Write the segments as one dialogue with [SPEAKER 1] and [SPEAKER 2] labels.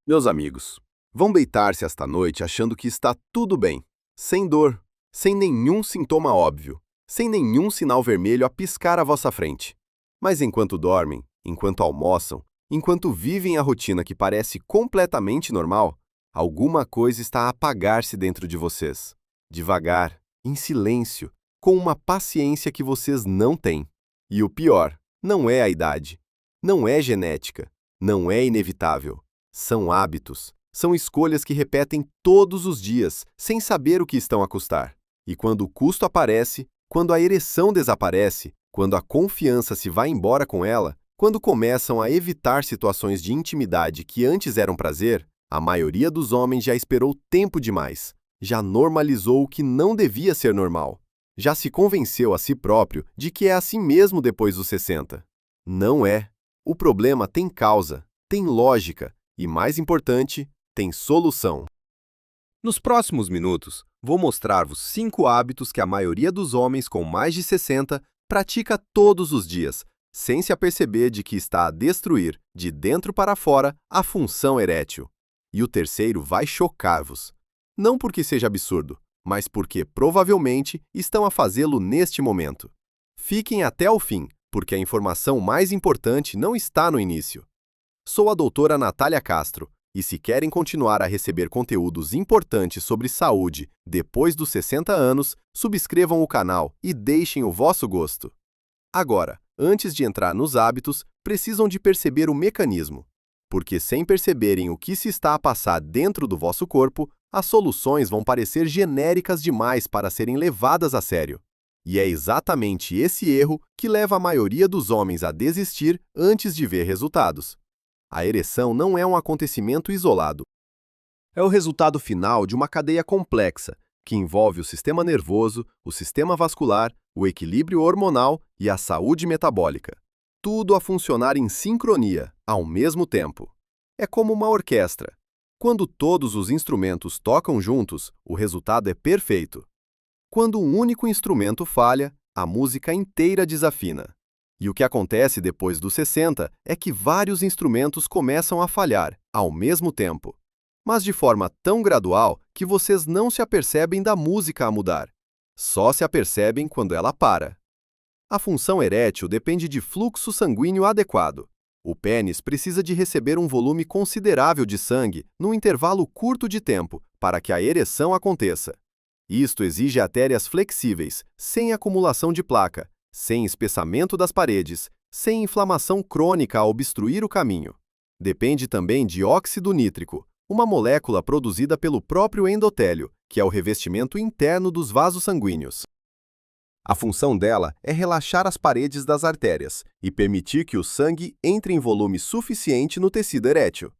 [SPEAKER 1] Meus amigos, vão deitar-se esta noite achando que está tudo bem, sem dor, sem nenhum sintoma óbvio, sem nenhum sinal vermelho a piscar à vossa frente. Mas enquanto dormem, enquanto almoçam, enquanto vivem a rotina que parece completamente normal, alguma coisa está a apagar-se dentro de vocês. Devagar, em silêncio, com uma paciência que vocês não têm. E o pior, não é a idade, não é genética, não é inevitável. São hábitos, são escolhas que repetem todos os dias, sem saber o que estão a custar. E quando o custo aparece, quando a ereção desaparece, quando a confiança se vai embora com ela, quando começam a evitar situações de intimidade que antes eram prazer, a maioria dos homens já esperou tempo demais, já normalizou o que não devia ser normal, já se convenceu a si próprio de que é assim mesmo depois dos 60. Não é. O problema tem causa, tem lógica, e, mais importante, tem solução. Nos próximos minutos, vou mostrar-vos 5 hábitos que a maioria dos homens com mais de 60 pratica todos os dias, sem se aperceber de que está a destruir, de dentro para fora, a função erétil. E o terceiro vai chocar-vos. Não porque seja absurdo, mas porque, provavelmente, estão a fazê-lo neste momento. Fiquem até o fim, porque a informação mais importante não está no início. Sou a doutora Natália Castro, e se querem continuar a receber conteúdos importantes sobre saúde depois dos 60 anos, subscrevam o canal e deixem o vosso gosto. Agora, antes de entrar nos hábitos, precisam de perceber o mecanismo, porque sem perceberem o que se está a passar dentro do vosso corpo, as soluções vão parecer genéricas demais para serem levadas a sério. E é exatamente esse erro que leva a maioria dos homens a desistir antes de ver resultados. A ereção não é um acontecimento isolado. É o resultado final de uma cadeia complexa, que envolve o sistema nervoso, o sistema vascular, o equilíbrio hormonal e a saúde metabólica. Tudo a funcionar em sincronia, ao mesmo tempo. É como uma orquestra. Quando todos os instrumentos tocam juntos, o resultado é perfeito. Quando um único instrumento falha, a música inteira desafina. E o que acontece depois dos 60 é que vários instrumentos começam a falhar, ao mesmo tempo. Mas de forma tão gradual que vocês não se apercebem da música a mudar. Só se apercebem quando ela para. A função erétil depende de fluxo sanguíneo adequado. O pênis precisa de receber um volume considerável de sangue num intervalo curto de tempo para que a ereção aconteça. Isto exige artérias flexíveis, sem acumulação de placa, sem espessamento das paredes, sem inflamação crônica a obstruir o caminho. Depende também de óxido nítrico, uma molécula produzida pelo próprio endotélio, que é o revestimento interno dos vasos sanguíneos. A função dela é relaxar as paredes das artérias e permitir que o sangue entre em volume suficiente no tecido erétil.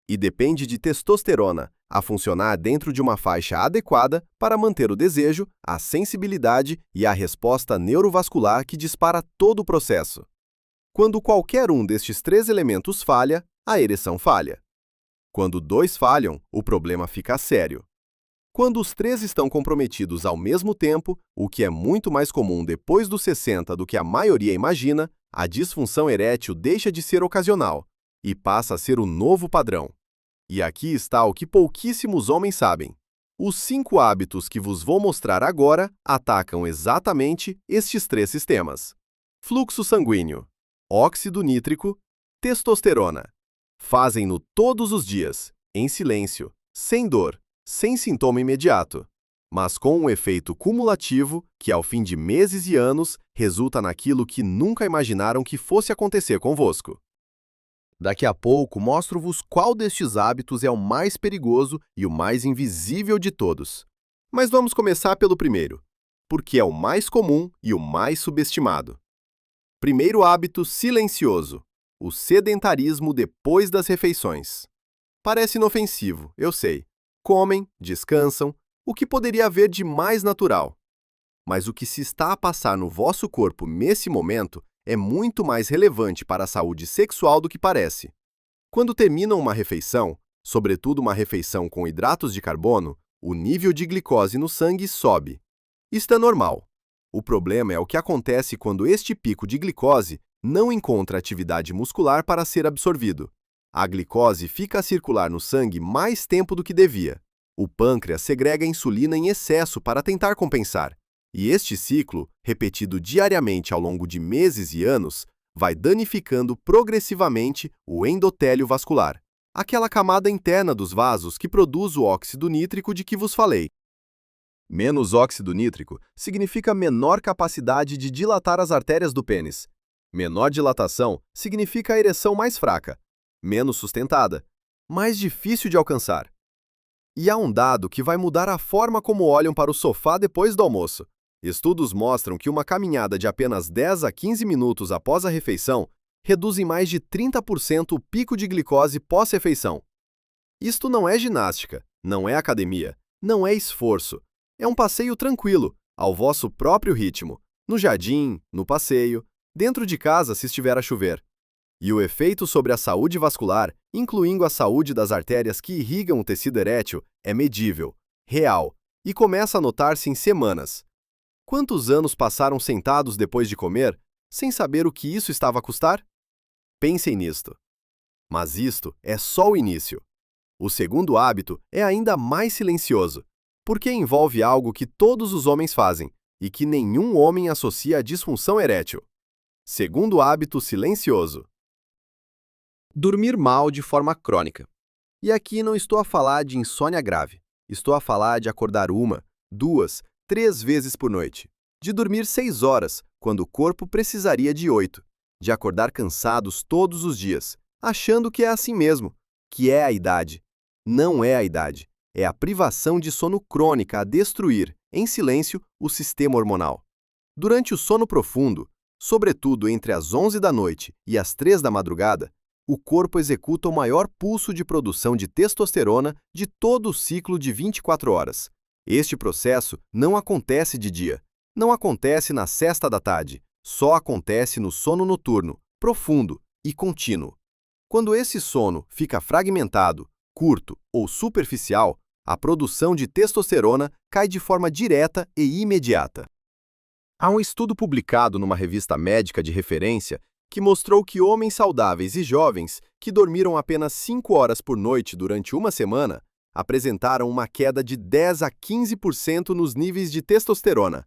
[SPEAKER 1] E depende de testosterona, a funcionar dentro de uma faixa adequada para manter o desejo, a sensibilidade e a resposta neurovascular que dispara todo o processo. Quando qualquer um destes 3 elementos falha, a ereção falha. Quando 2 falham, o problema fica sério. Quando os 3 estão comprometidos ao mesmo tempo, o que é muito mais comum depois dos 60 do que a maioria imagina, a disfunção erétil deixa de ser ocasional e passa a ser o novo padrão. E aqui está o que pouquíssimos homens sabem. Os 5 hábitos que vos vou mostrar agora atacam exatamente estes 3 sistemas. Fluxo sanguíneo, óxido nítrico, testosterona. Fazem-no todos os dias, em silêncio, sem dor, sem sintoma imediato, mas com um efeito cumulativo que, ao fim de meses e anos, resulta naquilo que nunca imaginaram que fosse acontecer convosco. Daqui a pouco mostro-vos qual destes hábitos é o mais perigoso e o mais invisível de todos. Mas vamos começar pelo primeiro, porque é o mais comum e o mais subestimado. Primeiro hábito silencioso: o sedentarismo depois das refeições. Parece inofensivo, eu sei. Comem, descansam, o que poderia haver de mais natural. Mas o que se está a passar no vosso corpo nesse momento é muito mais relevante para a saúde sexual do que parece. Quando terminam uma refeição, sobretudo uma refeição com hidratos de carbono, o nível de glicose no sangue sobe. Isto é normal. O problema é o que acontece quando este pico de glicose não encontra atividade muscular para ser absorvido. A glicose fica a circular no sangue mais tempo do que devia. O pâncreas segrega insulina em excesso para tentar compensar. E este ciclo, repetido diariamente ao longo de meses e anos, vai danificando progressivamente o endotélio vascular, aquela camada interna dos vasos que produz o óxido nítrico de que vos falei. Menos óxido nítrico significa menor capacidade de dilatar as artérias do pênis. Menor dilatação significa a ereção mais fraca, menos sustentada, mais difícil de alcançar. E há um dado que vai mudar a forma como olham para o sofá depois do almoço. Estudos mostram que uma caminhada de apenas 10 a 15 minutos após a refeição reduz em mais de 30% o pico de glicose pós-refeição. Isto não é ginástica, não é academia, não é esforço. É um passeio tranquilo, ao vosso próprio ritmo, no jardim, no passeio, dentro de casa se estiver a chover. E o efeito sobre a saúde vascular, incluindo a saúde das artérias que irrigam o tecido erétil, é medível, real, e começa a notar-se em semanas. Quantos anos passaram sentados depois de comer, sem saber o que isso estava a custar? Pensem nisto. Mas isto é só o início. O segundo hábito é ainda mais silencioso, porque envolve algo que todos os homens fazem e que nenhum homem associa à disfunção erétil. Segundo hábito silencioso. Dormir mal de forma crônica. E aqui não estou a falar de insônia grave. Estou a falar de acordar 1, 2, 3 vezes por noite. De dormir 6 horas, quando o corpo precisaria de 8. De acordar cansados todos os dias, achando que é assim mesmo, que é a idade. Não é a idade. É a privação de sono crônica a destruir, em silêncio, o sistema hormonal. Durante o sono profundo, sobretudo entre as 11 da noite e as 3 da madrugada, o corpo executa o maior pulso de produção de testosterona de todo o ciclo de 24 horas. Este processo não acontece de dia, não acontece na sesta da tarde, só acontece no sono noturno, profundo e contínuo. Quando esse sono fica fragmentado, curto ou superficial, a produção de testosterona cai de forma direta e imediata. Há um estudo publicado numa revista médica de referência que mostrou que homens saudáveis e jovens que dormiram apenas 5 horas por noite durante uma semana apresentaram uma queda de 10 a 15% nos níveis de testosterona.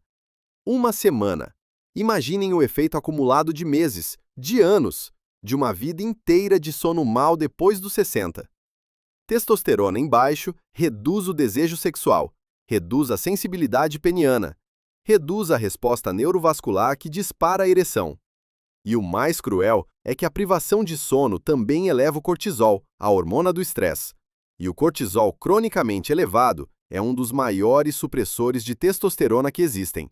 [SPEAKER 1] Uma semana. Imaginem o efeito acumulado de meses, de anos, de uma vida inteira de sono mal depois dos 60. Testosterona em baixo reduz o desejo sexual, reduz a sensibilidade peniana, reduz a resposta neurovascular que dispara a ereção. E o mais cruel é que a privação de sono também eleva o cortisol, a hormona do estresse. E o cortisol cronicamente elevado é um dos maiores supressores de testosterona que existem.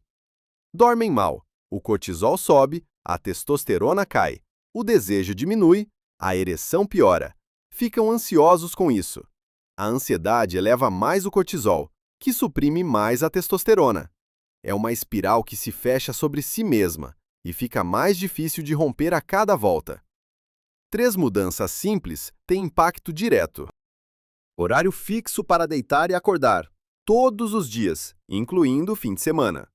[SPEAKER 1] Dormem mal, o cortisol sobe, a testosterona cai, o desejo diminui, a ereção piora. Ficam ansiosos com isso. A ansiedade eleva mais o cortisol, que suprime mais a testosterona. É uma espiral que se fecha sobre si mesma e fica mais difícil de romper a cada volta. 3 mudanças simples têm impacto direto. Horário fixo para deitar e acordar, todos os dias, incluindo o fim de semana.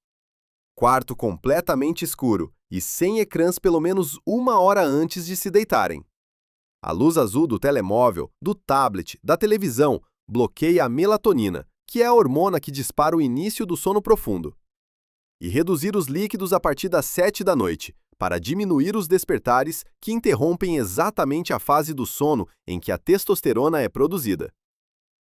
[SPEAKER 1] Quarto completamente escuro e sem ecrãs pelo menos 1 hora antes de se deitarem. A luz azul do telemóvel, do tablet, da televisão bloqueia a melatonina, que é a hormona que dispara o início do sono profundo. E reduzir os líquidos a partir das 7 da noite, para diminuir os despertares que interrompem exatamente a fase do sono em que a testosterona é produzida.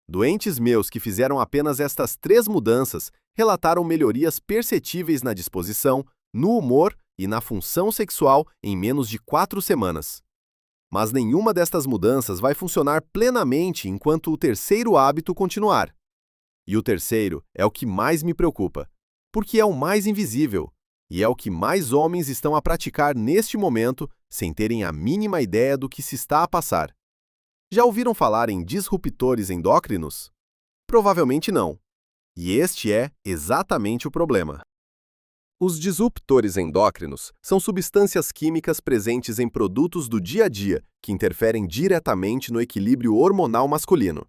[SPEAKER 1] Doentes meus que fizeram apenas estas 3 mudanças relataram melhorias perceptíveis na disposição, no humor e na função sexual em menos de 4 semanas. Mas nenhuma destas mudanças vai funcionar plenamente enquanto o terceiro hábito continuar. E o terceiro é o que mais me preocupa, porque é o mais invisível, e é o que mais homens estão a praticar neste momento sem terem a mínima ideia do que se está a passar. Já ouviram falar em disruptores endócrinos? Provavelmente não. E este é exatamente o problema. Os disruptores endócrinos são substâncias químicas presentes em produtos do dia a dia que interferem diretamente no equilíbrio hormonal masculino.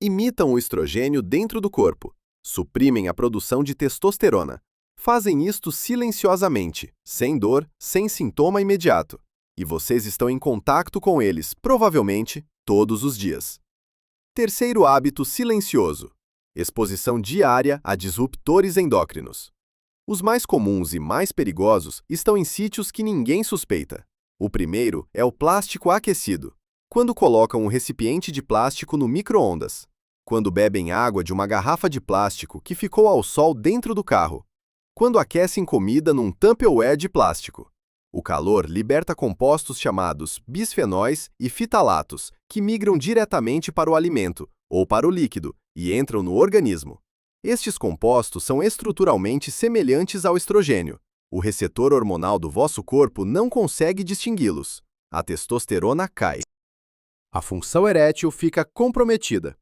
[SPEAKER 1] Imitam o estrogênio dentro do corpo, suprimem a produção de testosterona. Fazem isto silenciosamente, sem dor, sem sintoma imediato. E vocês estão em contato com eles, provavelmente, todos os dias. Terceiro hábito silencioso: exposição diária a disruptores endócrinos. Os mais comuns e mais perigosos estão em sítios que ninguém suspeita. O primeiro é o plástico aquecido. Quando colocam um recipiente de plástico no micro-ondas. Quando bebem água de uma garrafa de plástico que ficou ao sol dentro do carro. Quando aquecem comida num Tupperware de plástico. O calor liberta compostos chamados bisfenóis e fitalatos, que migram diretamente para o alimento, ou para o líquido, e entram no organismo. Estes compostos são estruturalmente semelhantes ao estrogênio. O receptor hormonal do vosso corpo não consegue distingui-los. A testosterona cai. A função erétil fica comprometida.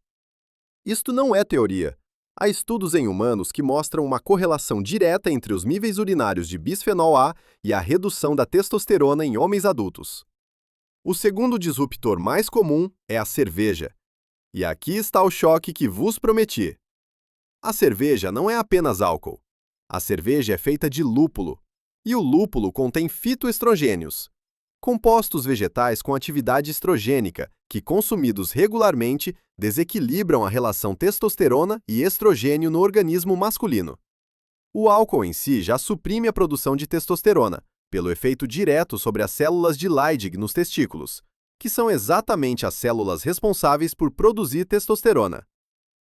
[SPEAKER 1] Isto não é teoria. Há estudos em humanos que mostram uma correlação direta entre os níveis urinários de bisfenol A e a redução da testosterona em homens adultos. O segundo disruptor mais comum é a cerveja. E aqui está o choque que vos prometi. A cerveja não é apenas álcool. A cerveja é feita de lúpulo. E o lúpulo contém fitoestrogênios, compostos vegetais com atividade estrogênica, que, consumidos regularmente, desequilibram a relação testosterona e estrogênio no organismo masculino. O álcool em si já suprime a produção de testosterona, pelo efeito direto sobre as células de Leydig nos testículos, que são exatamente as células responsáveis por produzir testosterona.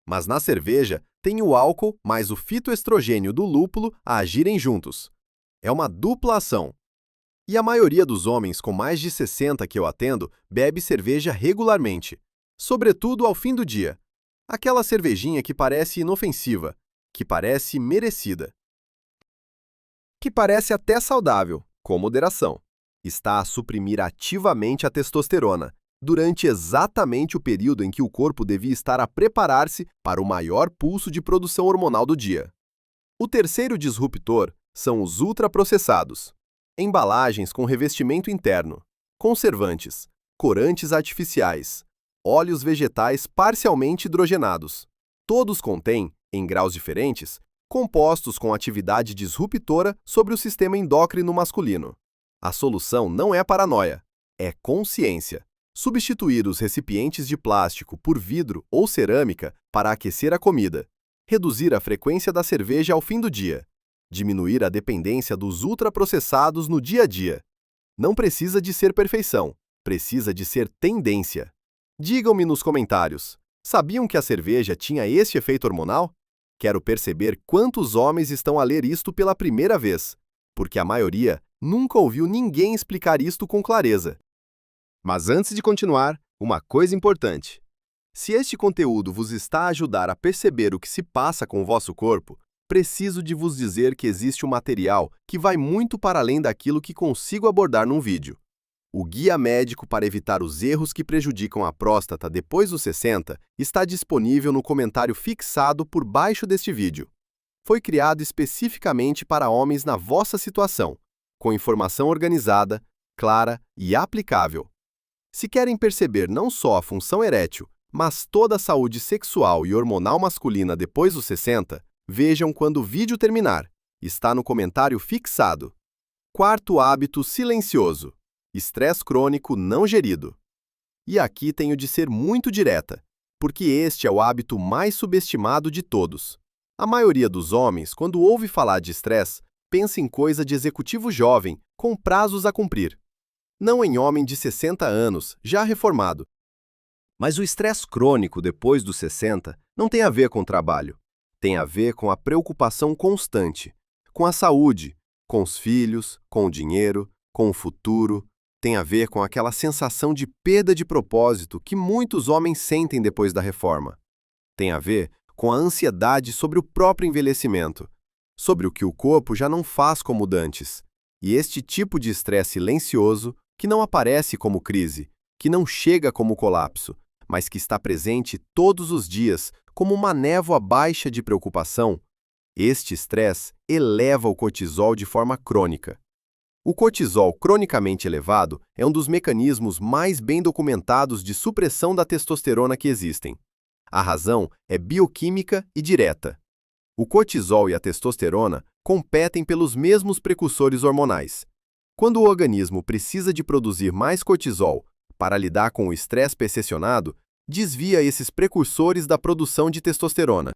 [SPEAKER 1] Mas na cerveja, tem o álcool mais o fitoestrogênio do lúpulo a agirem juntos. É uma dupla ação. E a maioria dos homens com mais de 60 que eu atendo bebe cerveja regularmente, sobretudo ao fim do dia. Aquela cervejinha que parece inofensiva, que parece merecida. Que parece até saudável, com moderação. Está a suprimir ativamente a testosterona, durante exatamente o período em que o corpo devia estar a preparar-se para o maior pulso de produção hormonal do dia. O terceiro disruptor são os ultraprocessados. Embalagens com revestimento interno, conservantes, corantes artificiais, óleos vegetais parcialmente hidrogenados. Todos contêm, em graus diferentes, compostos com atividade disruptora sobre o sistema endócrino masculino. A solução não é paranoia, é consciência. Substituir os recipientes de plástico por vidro ou cerâmica para aquecer a comida. Reduzir a frequência da cerveja ao fim do dia. Diminuir a dependência dos ultraprocessados no dia a dia. Não precisa de ser perfeição, precisa de ser tendência. Digam-me nos comentários, sabiam que a cerveja tinha este efeito hormonal? Quero perceber quantos homens estão a ler isto pela primeira vez, porque a maioria nunca ouviu ninguém explicar isto com clareza. Mas antes de continuar, uma coisa importante. Se este conteúdo vos está a ajudar a perceber o que se passa com o vosso corpo, preciso de vos dizer que existe um material que vai muito para além daquilo que consigo abordar num vídeo. O Guia Médico para evitar os erros que prejudicam a próstata depois dos 60 está disponível no comentário fixado por baixo deste vídeo. Foi criado especificamente para homens na vossa situação, com informação organizada, clara e aplicável. Se querem perceber não só a função erétil, mas toda a saúde sexual e hormonal masculina depois dos 60, vejam quando o vídeo terminar. Está no comentário fixado. Quarto hábito silencioso: estresse crônico não gerido. E aqui tenho de ser muito direta, porque este é o hábito mais subestimado de todos. A maioria dos homens, quando ouve falar de estresse, pensa em coisa de executivo jovem, com prazos a cumprir. Não em homem de 60 anos, já reformado. Mas o estresse crônico depois dos 60 não tem a ver com o trabalho. Tem a ver com a preocupação constante, com a saúde, com os filhos, com o dinheiro, com o futuro. Tem a ver com aquela sensação de perda de propósito que muitos homens sentem depois da reforma. Tem a ver com a ansiedade sobre o próprio envelhecimento, sobre o que o corpo já não faz como dantes. E este tipo de estresse silencioso, que não aparece como crise, que não chega como colapso, mas que está presente todos os dias como uma névoa baixa de preocupação, este estresse eleva o cortisol de forma crônica. O cortisol cronicamente elevado é um dos mecanismos mais bem documentados de supressão da testosterona que existem. A razão é bioquímica e direta. O cortisol e a testosterona competem pelos mesmos precursores hormonais. Quando o organismo precisa de produzir mais cortisol para lidar com o estresse percepcionado, desvia esses precursores da produção de testosterona.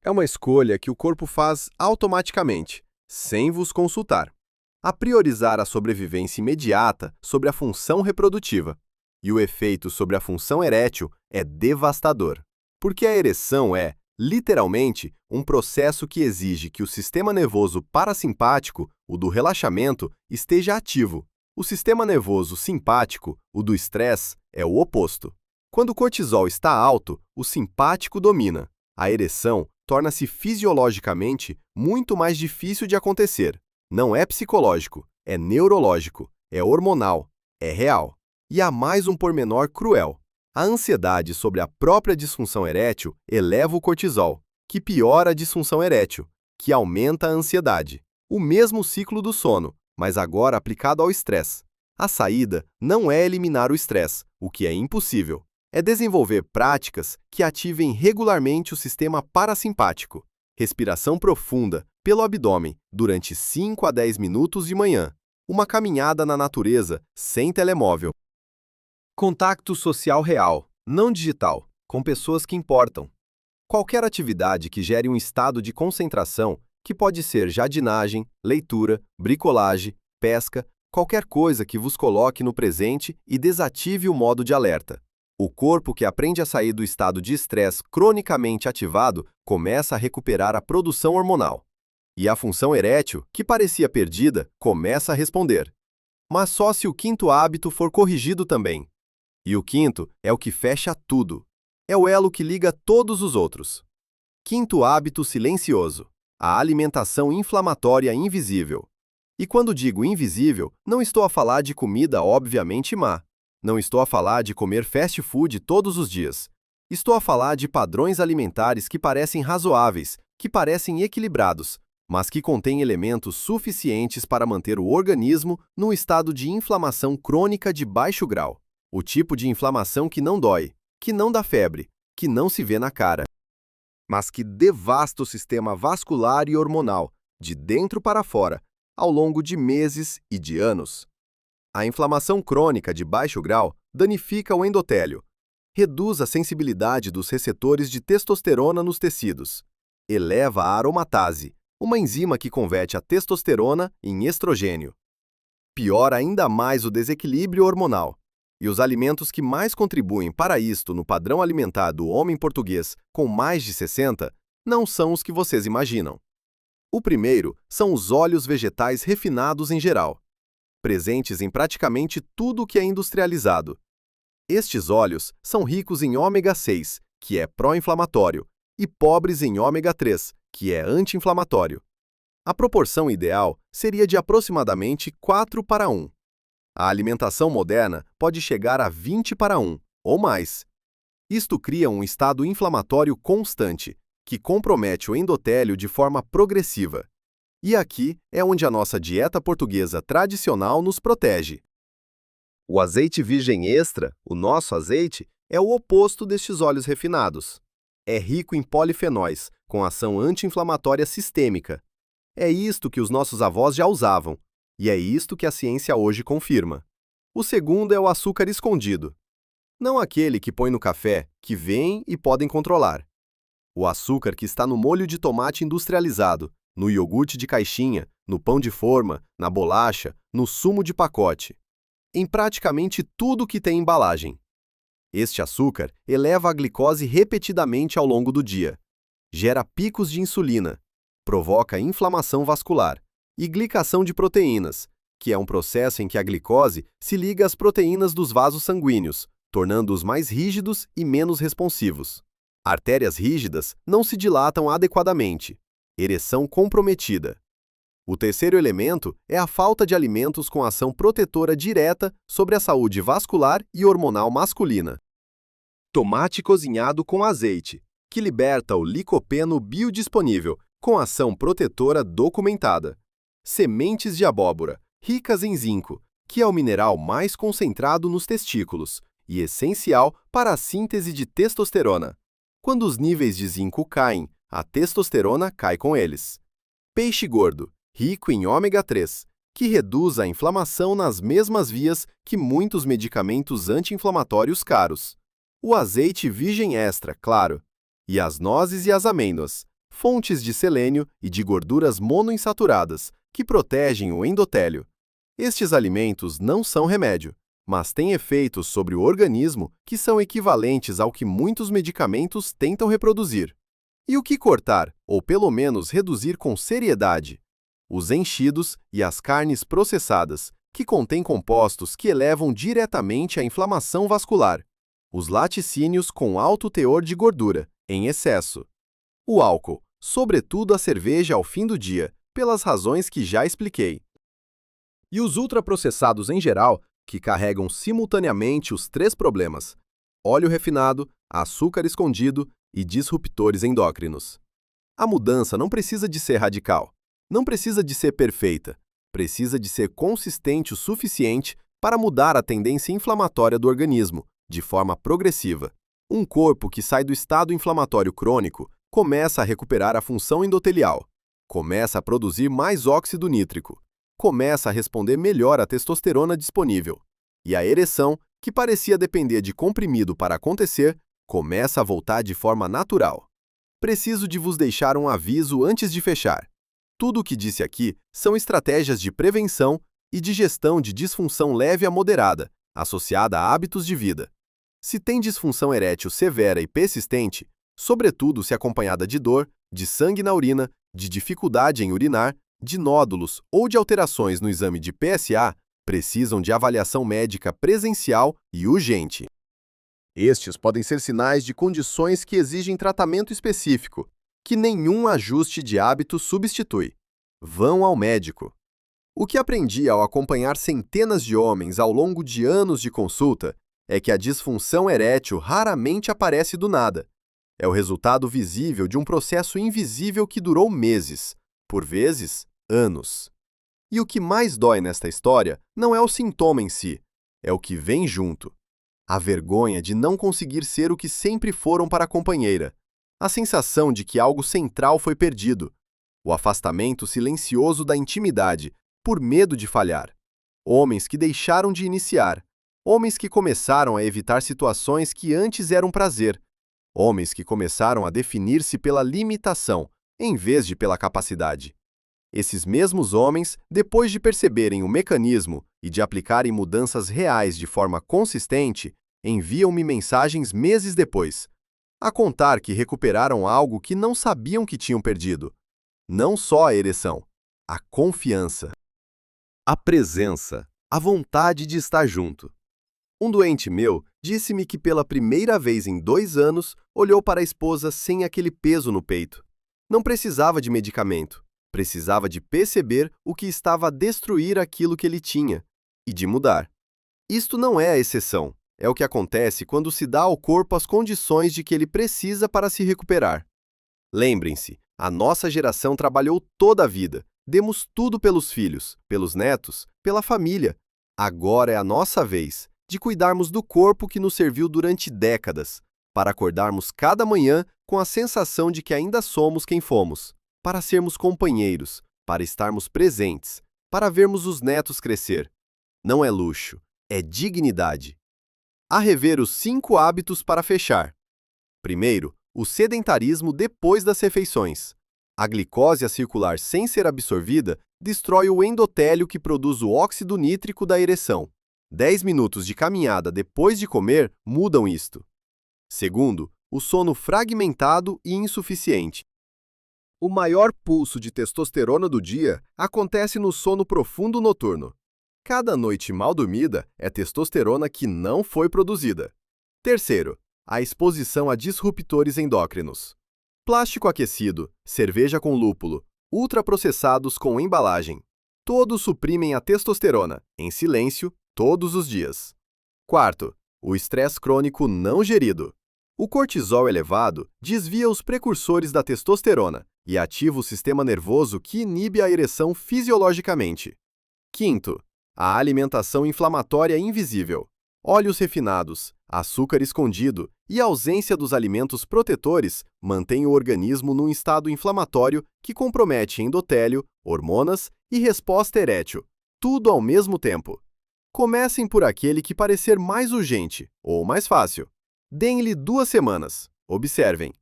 [SPEAKER 1] É uma escolha que o corpo faz automaticamente, sem vos consultar, a priorizar a sobrevivência imediata sobre a função reprodutiva. E o efeito sobre a função erétil é devastador, porque a ereção é, literalmente, um processo que exige que o sistema nervoso parasimpático, o do relaxamento, esteja ativo. O sistema nervoso simpático, o do estresse, é o oposto. Quando o cortisol está alto, o simpático domina. A ereção torna-se fisiologicamente muito mais difícil de acontecer. Não é psicológico, é neurológico, é hormonal, é real. E há mais um pormenor cruel. A ansiedade sobre a própria disfunção erétil eleva o cortisol, que piora a disfunção erétil, que aumenta a ansiedade. O mesmo ciclo do sono, mas agora aplicado ao estresse. A saída não é eliminar o estresse, o que é impossível. É desenvolver práticas que ativem regularmente o sistema parasimpático. Respiração profunda, pelo abdômen, durante 5 a 10 minutos de manhã. Uma caminhada na natureza, sem telemóvel. Contato social real, não digital, com pessoas que importam. Qualquer atividade que gere um estado de concentração, que pode ser jardinagem, leitura, bricolagem, pesca, qualquer coisa que vos coloque no presente e desative o modo de alerta. O corpo que aprende a sair do estado de estresse cronicamente ativado começa a recuperar a produção hormonal. E a função erétil, que parecia perdida, começa a responder. Mas só se o quinto hábito for corrigido também. E o quinto é o que fecha tudo. É o elo que liga todos os outros. Quinto hábito silencioso: a alimentação inflamatória invisível. E quando digo invisível, não estou a falar de comida obviamente má. Não estou a falar de comer fast food todos os dias. Estou a falar de padrões alimentares que parecem razoáveis, que parecem equilibrados, mas que contêm elementos suficientes para manter o organismo num estado de inflamação crônica de baixo grau. O tipo de inflamação que não dói, que não dá febre, que não se vê na cara, mas que devasta o sistema vascular e hormonal, de dentro para fora, ao longo de meses e de anos. A inflamação crônica de baixo grau danifica o endotélio, reduz a sensibilidade dos receptores de testosterona nos tecidos, eleva a aromatase, uma enzima que converte a testosterona em estrogênio. Piora ainda mais o desequilíbrio hormonal. E os alimentos que mais contribuem para isto no padrão alimentar do homem português com mais de 60 não são os que vocês imaginam. O primeiro são os óleos vegetais refinados em geral, presentes em praticamente tudo o que é industrializado. Estes óleos são ricos em ômega 6, que é pró-inflamatório, e pobres em ômega 3, que é anti-inflamatório. A proporção ideal seria de aproximadamente 4:1. A alimentação moderna pode chegar a 20:1, ou mais. Isto cria um estado inflamatório constante, que compromete o endotélio de forma progressiva. E aqui é onde a nossa dieta portuguesa tradicional nos protege. O azeite virgem extra, o nosso azeite, é o oposto destes óleos refinados. É rico em polifenóis, com ação anti-inflamatória sistêmica. É isto que os nossos avós já usavam, e é isto que a ciência hoje confirma. O segundo é o açúcar escondido. Não aquele que põe no café, que vêm e podem controlar. O açúcar que está no molho de tomate industrializado, no iogurte de caixinha, no pão de forma, na bolacha, no sumo de pacote. Em praticamente tudo que tem embalagem. Este açúcar eleva a glicose repetidamente ao longo do dia, gera picos de insulina, provoca inflamação vascular e glicação de proteínas, que é um processo em que a glicose se liga às proteínas dos vasos sanguíneos, tornando-os mais rígidos e menos responsivos. Artérias rígidas não se dilatam adequadamente. Ereção comprometida. O terceiro elemento é a falta de alimentos com ação protetora direta sobre a saúde vascular e hormonal masculina. Tomate cozinhado com azeite, que liberta o licopeno biodisponível, com ação protetora documentada. Sementes de abóbora, ricas em zinco, que é o mineral mais concentrado nos testículos e essencial para a síntese de testosterona. Quando os níveis de zinco caem, a testosterona cai com eles. Peixe gordo, rico em ômega 3, que reduz a inflamação nas mesmas vias que muitos medicamentos anti-inflamatórios caros. O azeite virgem extra, claro, e as nozes e as amêndoas, fontes de selênio e de gorduras monoinsaturadas, que protegem o endotélio. Estes alimentos não são remédio, mas têm efeitos sobre o organismo que são equivalentes ao que muitos medicamentos tentam reproduzir. E o que cortar, ou pelo menos reduzir com seriedade? Os enchidos e as carnes processadas, que contêm compostos que elevam diretamente a inflamação vascular. Os laticínios com alto teor de gordura, em excesso. O álcool, sobretudo a cerveja ao fim do dia, pelas razões que já expliquei. E os ultraprocessados em geral, que carregam simultaneamente os três problemas: óleo refinado, açúcar escondido e disruptores endócrinos. A mudança não precisa de ser radical, não precisa de ser perfeita, precisa de ser consistente o suficiente para mudar a tendência inflamatória do organismo, de forma progressiva. Um corpo que sai do estado inflamatório crônico começa a recuperar a função endotelial, começa a produzir mais óxido nítrico, começa a responder melhor à testosterona disponível. E a ereção, que parecia depender de comprimido para acontecer, começa a voltar de forma natural. Preciso de vos deixar um aviso antes de fechar. Tudo o que disse aqui são estratégias de prevenção e de gestão de disfunção leve a moderada, associada a hábitos de vida. Se tem disfunção erétil severa e persistente, sobretudo se acompanhada de dor, de sangue na urina, de dificuldade em urinar, de nódulos ou de alterações no exame de PSA, precisam de avaliação médica presencial e urgente. Estes podem ser sinais de condições que exigem tratamento específico, que nenhum ajuste de hábito substitui. Vão ao médico. O que aprendi ao acompanhar centenas de homens ao longo de anos de consulta é que a disfunção erétil raramente aparece do nada. É o resultado visível de um processo invisível que durou meses, por vezes, anos. E o que mais dói nesta história não é o sintoma em si, é o que vem junto. A vergonha de não conseguir ser o que sempre foram para a companheira. A sensação de que algo central foi perdido. O afastamento silencioso da intimidade, por medo de falhar. Homens que deixaram de iniciar. Homens que começaram a evitar situações que antes eram prazer. Homens que começaram a definir-se pela limitação, em vez de pela capacidade. Esses mesmos homens, depois de perceberem o mecanismo e de aplicarem mudanças reais de forma consistente, enviam-me mensagens meses depois, a contar que recuperaram algo que não sabiam que tinham perdido. Não só a ereção, a confiança. A presença, a vontade de estar junto. Um doente meu disse-me que pela primeira vez em 2 anos olhou para a esposa sem aquele peso no peito. Não precisava de medicamento, precisava de perceber o que estava a destruir aquilo que ele tinha e de mudar. Isto não é a exceção, é o que acontece quando se dá ao corpo as condições de que ele precisa para se recuperar. Lembrem-se, a nossa geração trabalhou toda a vida, demos tudo pelos filhos, pelos netos, pela família. Agora é a nossa vez de cuidarmos do corpo que nos serviu durante décadas, para acordarmos cada manhã com a sensação de que ainda somos quem fomos, para sermos companheiros, para estarmos presentes, para vermos os netos crescer. Não é luxo, é dignidade. A rever os 5 hábitos para fechar. Primeiro, o sedentarismo depois das refeições. A glicose a circular sem ser absorvida destrói o endotélio que produz o óxido nítrico da ereção. 10 minutos de caminhada depois de comer mudam isto. Segundo, o sono fragmentado e insuficiente. O maior pulso de testosterona do dia acontece no sono profundo noturno. Cada noite mal dormida é testosterona que não foi produzida. Terceiro, a exposição a disruptores endócrinos. Plástico aquecido, cerveja com lúpulo, ultraprocessados com embalagem. Todos suprimem a testosterona, em silêncio, todos os dias. Quarto, o estresse crônico não gerido. O cortisol elevado desvia os precursores da testosterona e ativa o sistema nervoso que inibe a ereção fisiologicamente. Quinto, a alimentação inflamatória invisível. Óleos refinados, açúcar escondido e a ausência dos alimentos protetores mantém o organismo num estado inflamatório que compromete endotélio, hormonas e resposta erétil. tudo ao mesmo tempo. Comecem por aquele que parecer mais urgente ou mais fácil. Deem-lhe 2 semanas. Observem.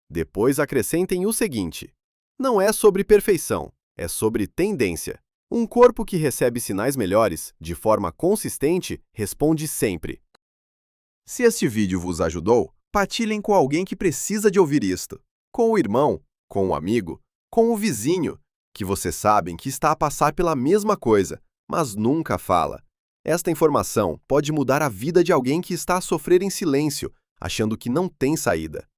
[SPEAKER 1] Depois acrescentem o seguinte: não é sobre perfeição, é sobre tendência. Um corpo que recebe sinais melhores, de forma consistente, responde sempre. Se este vídeo vos ajudou, partilhem com alguém que precisa de ouvir isto. Com o irmão, com o amigo, com o vizinho, que vocês sabem que está a passar pela mesma coisa, mas nunca fala. Esta informação pode mudar a vida de alguém que está a sofrer em silêncio, achando que não tem saída.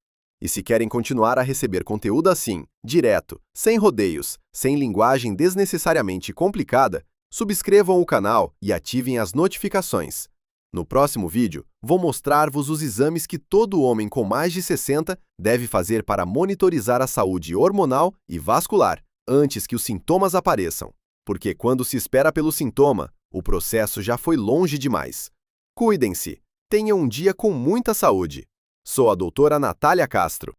[SPEAKER 1] E se querem continuar a receber conteúdo assim, direto, sem rodeios, sem linguagem desnecessariamente complicada, subscrevam o canal e ativem as notificações. No próximo vídeo, vou mostrar-vos os exames que todo homem com mais de 60 deve fazer para monitorizar a saúde hormonal e vascular, antes que os sintomas apareçam. Porque quando se espera pelo sintoma, o processo já foi longe demais. Cuidem-se. Tenham um dia com muita saúde. Sou a doutora Natália Castro.